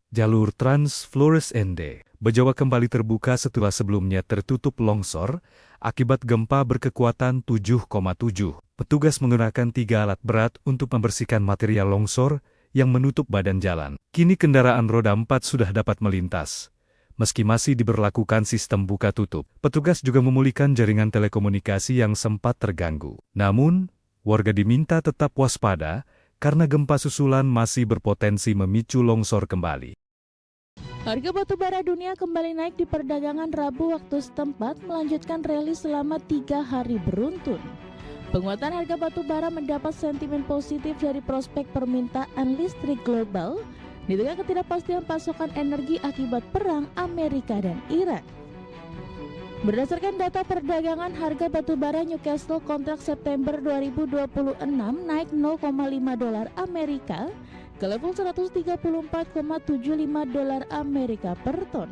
Jalur Trans Flores ND, Bejawa kembali terbuka setelah sebelumnya tertutup longsor akibat gempa berkekuatan 7,7. Petugas menggunakan 3 alat berat untuk membersihkan material longsor yang menutup badan jalan. Kini kendaraan roda 4 sudah dapat melintas. Meski masih diberlakukan sistem buka tutup, petugas juga memulihkan jaringan telekomunikasi yang sempat terganggu. Namun, warga diminta tetap waspada karena gempa susulan masih berpotensi memicu longsor kembali. Harga batu bara dunia kembali naik di perdagangan Rabu waktu setempat, melanjutkan rally selama 3 hari beruntun. Penguatan harga batu bara mendapat sentimen positif dari prospek permintaan listrik global di tengah ketidakpastian pasokan energi akibat perang Amerika dan Iran. Berdasarkan data perdagangan, harga batu bara Newcastle kontrak September 2026 naik 0,5 dolar Amerika ke level 134,75 dolar Amerika per ton.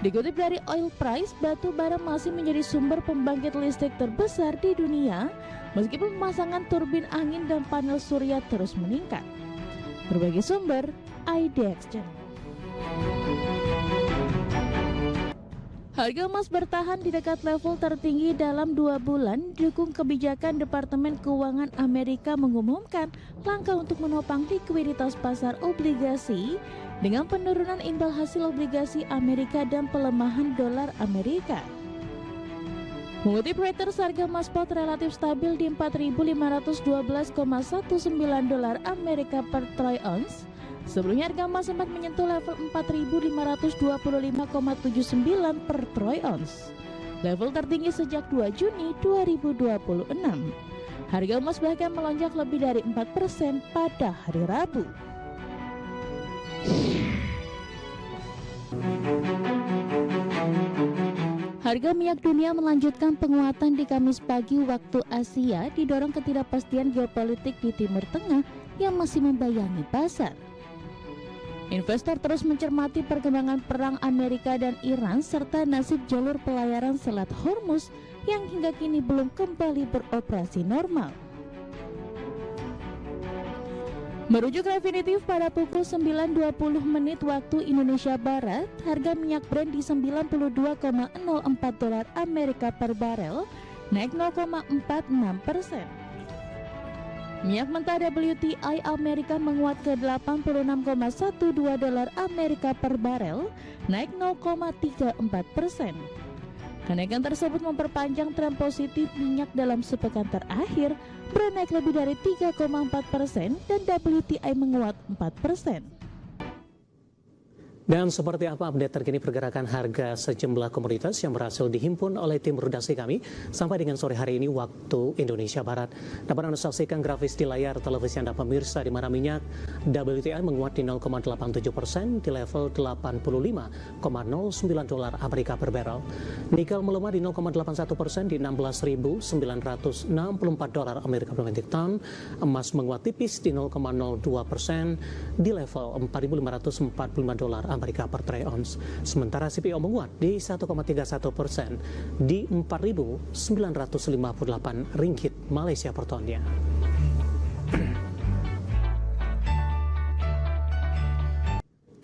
Dikutip dari Oil Price, batu bara masih menjadi sumber pembangkit listrik terbesar di dunia meskipun pemasangan turbin angin dan panel surya terus meningkat. Berbagai sumber, IDX. Harga emas bertahan di dekat level tertinggi dalam 2 bulan, didukung kebijakan Departemen Keuangan Amerika mengumumkan langkah untuk menopang likuiditas pasar obligasi dengan penurunan imbal hasil obligasi Amerika dan pelemahan dolar Amerika. Mengutip Reuters, harga emas spot relatif stabil di 4.512,19 dolar Amerika per troy ounce. Sebelumnya harga emas sempat menyentuh level 4.525,79 per troy ounce, level tertinggi sejak 2 Juni 2026. Harga emas bahkan melonjak lebih dari 4% pada hari Rabu. Harga minyak dunia melanjutkan penguatan di Kamis pagi waktu Asia, didorong ketidakpastian geopolitik di Timur Tengah yang masih membayangi pasar. Investor terus mencermati perkembangan perang Amerika dan Iran serta nasib jalur pelayaran Selat Hormuz yang hingga kini belum kembali beroperasi normal. Merujuk Refinitiv pada pukul 9.20 waktu Indonesia Barat, harga minyak Brent di 92,04 dolar Amerika per barel, naik 0,46%. Minyak mentah WTI Amerika menguat ke 86,12 dolar Amerika per barel, naik 0,34%. Kenaikan tersebut memperpanjang tren positif minyak dalam sepekan terakhir, Brent naik lebih dari 3,4% dan WTI menguat 4%. Dan seperti apa update terkini pergerakan harga sejumlah komoditas yang berhasil dihimpun oleh tim redaksi kami sampai dengan sore hari ini waktu Indonesia Barat. Dapat Anda saksikan grafis di layar televisi Anda pemirsa, di mana minyak WTI menguat di 0,87% di level 85,09 dolar Amerika per barrel. Nikel melemah di 0,81% di 16.964 dolar Amerika per metric ton. Emas menguat tipis di 0,02% di level 4.545 dolar Amerika per troy ounce. Sementara CPO menguat di 1,31% di 4.958 ringgit Malaysia per tonnya.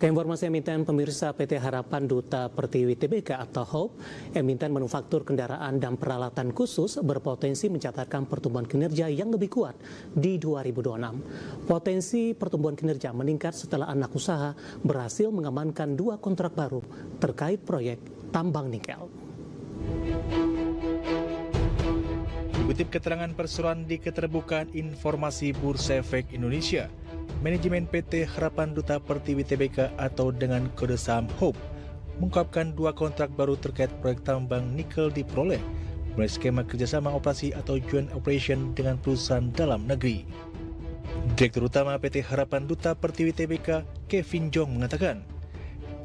Keinformasi emiten pemirsa, PT Harapan Duta Pertiwi Tbk atau HOPE, emiten manufaktur kendaraan dan peralatan khusus berpotensi mencatatkan pertumbuhan kinerja yang lebih kuat di 2026. Potensi pertumbuhan kinerja meningkat setelah anak usaha berhasil mengamankan 2 kontrak baru terkait proyek tambang nikel. Dikutip keterangan perseroan di Keterbukaan Informasi Bursa Efek Indonesia, Manajemen PT Harapan Duta Pertiwi Tbk atau dengan kode saham HOPE mengungkapkan 2 kontrak baru terkait proyek tambang nikel diperoleh melalui skema kerjasama operasi atau joint operation dengan perusahaan dalam negeri. Direktur Utama PT Harapan Duta Pertiwi Tbk, Kevin Jong mengatakan,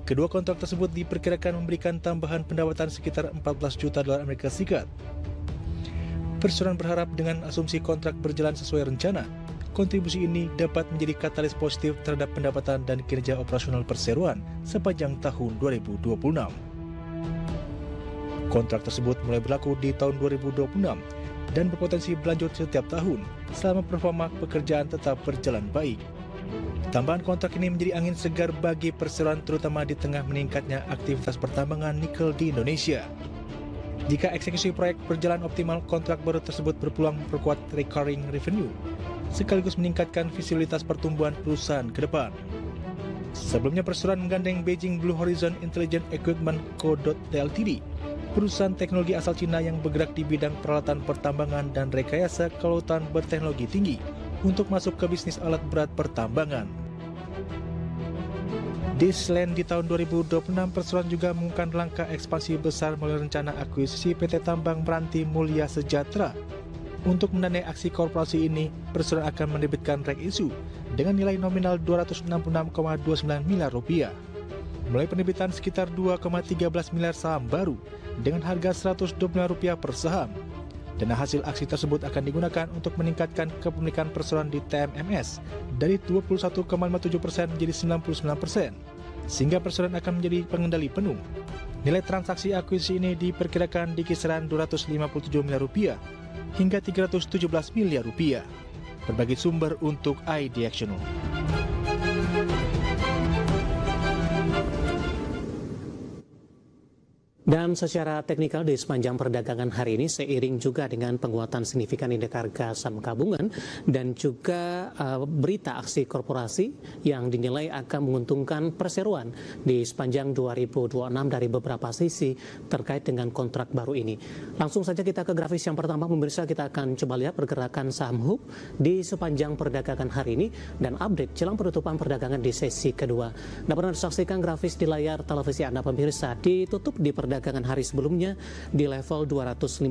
kedua kontrak tersebut diperkirakan memberikan tambahan pendapatan sekitar 14 juta dolar Amerika Serikat. Perseroan berharap dengan asumsi kontrak berjalan sesuai rencana, kontribusi ini dapat menjadi katalis positif terhadap pendapatan dan kinerja operasional perseroan sepanjang tahun 2026. Kontrak tersebut mulai berlaku di tahun 2026 dan berpotensi berlanjut setiap tahun selama performa pekerjaan tetap berjalan baik. Tambahan kontrak ini menjadi angin segar bagi perseroan terutama di tengah meningkatnya aktivitas pertambangan nikel di Indonesia. Jika eksekusi proyek berjalan optimal, kontrak baru tersebut berpeluang memperkuat recurring revenue, sekaligus meningkatkan visibilitas pertumbuhan perusahaan ke depan. Sebelumnya perseroan menggandeng Beijing Blue Horizon Intelligent Equipment Co. Ltd, perusahaan teknologi asal Cina yang bergerak di bidang peralatan pertambangan dan rekayasa kelautan berteknologi tinggi untuk masuk ke bisnis alat berat pertambangan. Di selain di tahun 2026, perseroan juga mengumumkan langkah ekspansi besar melalui rencana akuisisi PT Tambang Meranti Mulia Sejahtera. Untuk mendanai aksi korporasi ini, perseroan akan menerbitkan reg issue dengan nilai nominal Rp266,29 miliar. Mulai penerbitan sekitar 2,13 miliar saham baru dengan harga Rp120 per saham. Dana hasil aksi tersebut akan digunakan untuk meningkatkan kepemilikan perseroan di TMMS dari 21,57% menjadi 99%, sehingga perseroan akan menjadi pengendali penuh. Nilai transaksi akuisisi ini diperkirakan di kisaran Rp257 miliar hingga Rp317 miliar. Berbagai sumber untuk iDiactional. Dan secara teknikal di sepanjang perdagangan hari ini seiring juga dengan penguatan signifikan indeks harga saham gabungan dan juga berita aksi korporasi yang dinilai akan menguntungkan perseroan di sepanjang 2026 dari beberapa sisi terkait dengan kontrak baru ini. Langsung saja kita ke grafis yang pertama, pemirsa. Kita akan coba lihat pergerakan saham HUB di sepanjang perdagangan hari ini dan update jelang penutupan perdagangan di sesi kedua. Dapat Anda saksikan grafis di layar televisi Anda, pemirsa. Ditutup di perdagangan hari sebelumnya di level 250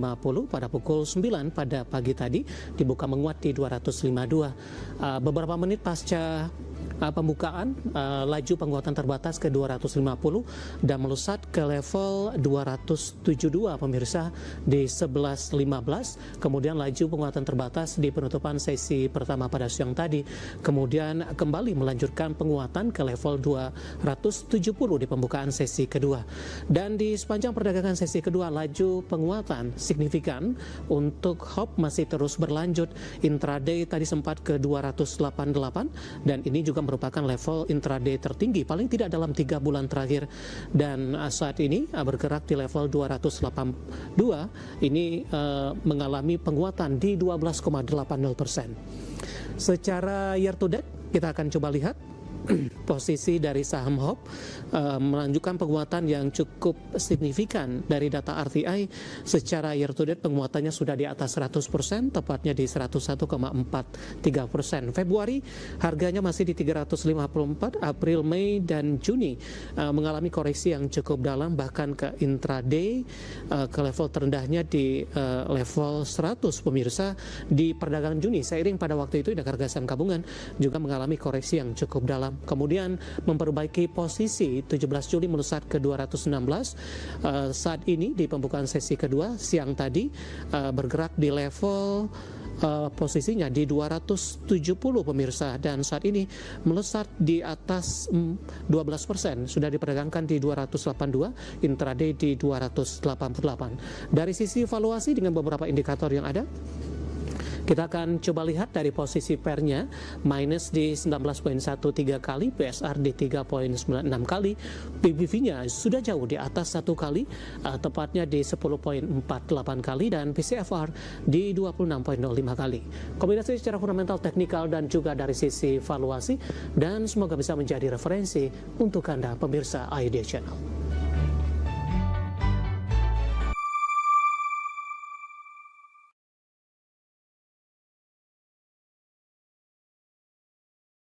pada pukul 9 pada pagi tadi, dibuka menguat di 252. Beberapa menit pasca pembukaan, laju penguatan terbatas ke 250 dan melesat ke level 272, pemirsa, di 11.15. Kemudian laju penguatan terbatas di penutupan sesi pertama pada siang tadi, kemudian kembali melanjutkan penguatan ke level 270 di pembukaan sesi kedua. Dan di sepanjang perdagangan sesi kedua, laju penguatan signifikan untuk HOP masih terus berlanjut. Intraday tadi sempat ke 288 dan ini juga merupakan level intraday tertinggi paling tidak dalam 3 bulan terakhir, dan saat ini bergerak di level 282. Ini mengalami penguatan di 12,80%. Secara year to date kita akan coba lihat posisi dari saham HOP melanjutkan penguatan yang cukup signifikan. Dari data RTI secara year to date penguatannya sudah di atas 100%, tepatnya di 101,43%. Februari harganya masih di 354, April, Mei, dan Juni mengalami koreksi yang cukup dalam, bahkan ke intraday ke level terendahnya di level 100, pemirsa, di perdagangan Juni. Seiring pada waktu itu indeks harga saham gabungan juga mengalami koreksi yang cukup dalam. Kemudian memperbaiki posisi 17 Juli melesat ke 216. Saat ini di pembukaan sesi kedua siang tadi bergerak di level posisinya di 270, pemirsa, dan saat ini melesat di atas 12%, sudah diperdagangkan di 282, intraday di 288. Dari sisi valuasi dengan beberapa indikator yang ada, kita akan coba lihat dari posisi pairnya, minus di 19,13 kali, PSR di 3,96 kali, PBV-nya sudah jauh di atas 1 kali, tepatnya di 10,48 kali, dan PCFR di 26,05 kali. Kombinasi secara fundamental, teknikal, dan juga dari sisi valuasi, dan semoga bisa menjadi referensi untuk Anda, pemirsa iDiactional.